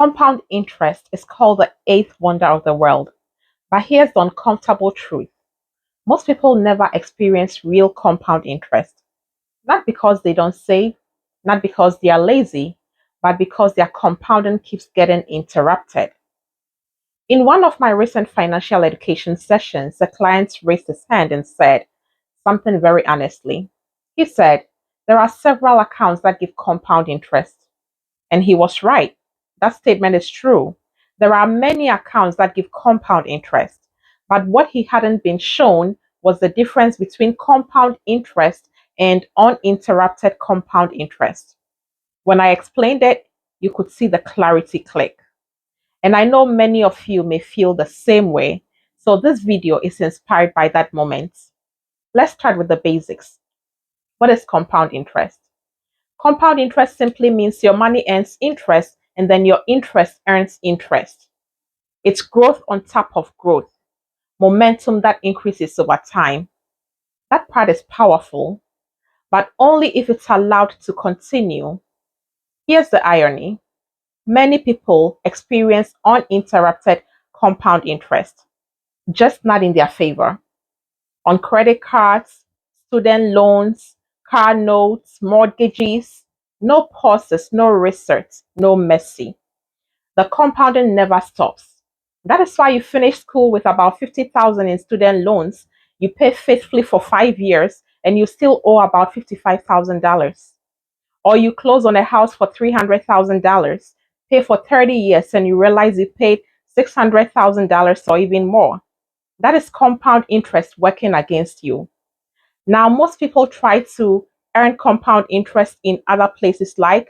Compound interest is called the eighth wonder of the world. But here's the uncomfortable truth. Most people never experience real compound interest. Not because they don't save, not because they are lazy, but because their compounding keeps getting interrupted. In one of my recent financial education sessions, a client raised his hand and said something very honestly. He said, there are several accounts that give compound interest. And he was right. That statement is true. There are many accounts that give compound interest. But what he hadn't been shown was the difference between compound interest and uninterrupted compound interest. When I explained it, you could see the clarity click. And I know many of you may feel the same way. So this video is inspired by that moment. Let's start with the basics. What is compound interest? Compound interest simply means your money earns interest and then your interest earns interest. It's growth on top of growth, momentum that increases over time. That part is powerful, but only if it's allowed to continue. Here's the irony. Many people experience uninterrupted compound interest, just not in their favor. On credit cards, student loans, car notes, mortgages, no pauses, no research, no mercy. The compounding never stops. That is why you finish school with about 50,000 in student loans. You pay faithfully for 5 years and you still owe about $55,000. Or you close on a house for $300,000, pay for 30 years and you realize you paid $600,000 or even more. That is compound interest working against you. Now, most people try to earn compound interest in other places like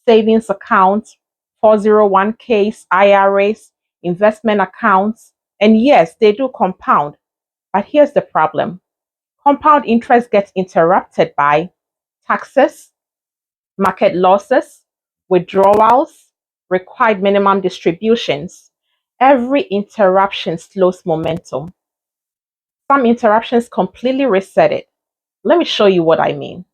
savings accounts, 401ks, IRAs, investment accounts. And yes, they do compound. But here's the problem. Compound interest gets interrupted by taxes, market losses, withdrawals, required minimum distributions. Every interruption slows momentum. Some interruptions completely reset it. Let me show you what I mean.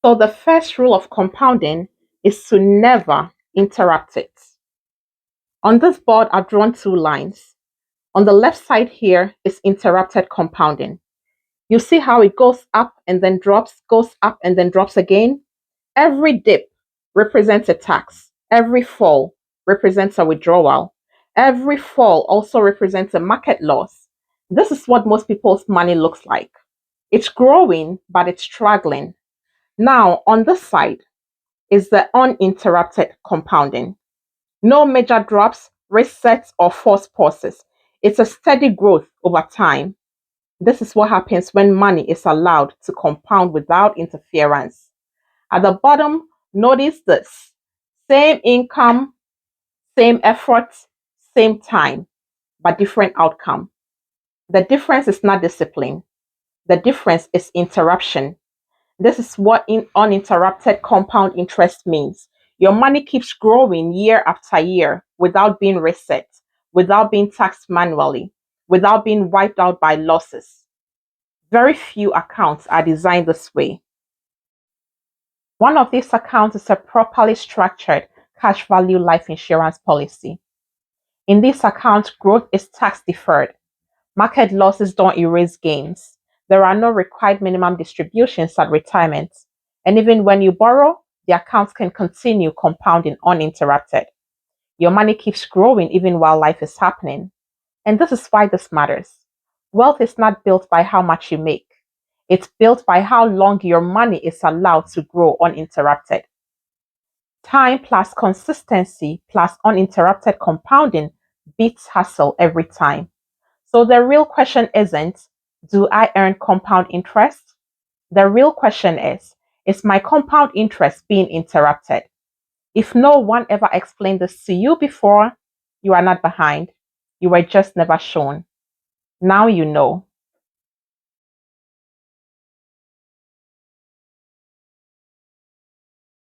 So the first rule of compounding is to never interrupt it. On this board, I've drawn two lines. On the left side here is interrupted compounding. You see how it goes up and then drops, goes up and then drops again? Every dip represents a tax. Every fall represents a withdrawal. Every fall also represents a market loss. This is what most people's money looks like. It's growing, but it's struggling. Now, on this side is the uninterrupted compounding. No major drops, resets, or forced pauses. It's a steady growth over time. This is what happens when money is allowed to compound without interference. At the bottom, notice this. Same income, same effort, same time, but different outcome. The difference is not discipline. The difference is interruption. This is what uninterrupted compound interest means. Your money keeps growing year after year without being reset, without being taxed manually, without being wiped out by losses. Very few accounts are designed this way. One of these accounts is a properly structured cash value life insurance policy. In this account, growth is tax deferred. Market losses don't erase gains. There are no required minimum distributions at retirement. And even when you borrow, the accounts can continue compounding uninterrupted. Your money keeps growing even while life is happening. And this is why this matters. Wealth is not built by how much you make. It's built by how long your money is allowed to grow uninterrupted. Time plus consistency plus uninterrupted compounding beats hustle every time. So the real question isn't, do I earn compound interest? The real question is my compound interest being interrupted? If no one ever explained this to you before, you are not behind. You were just never shown. Now you know.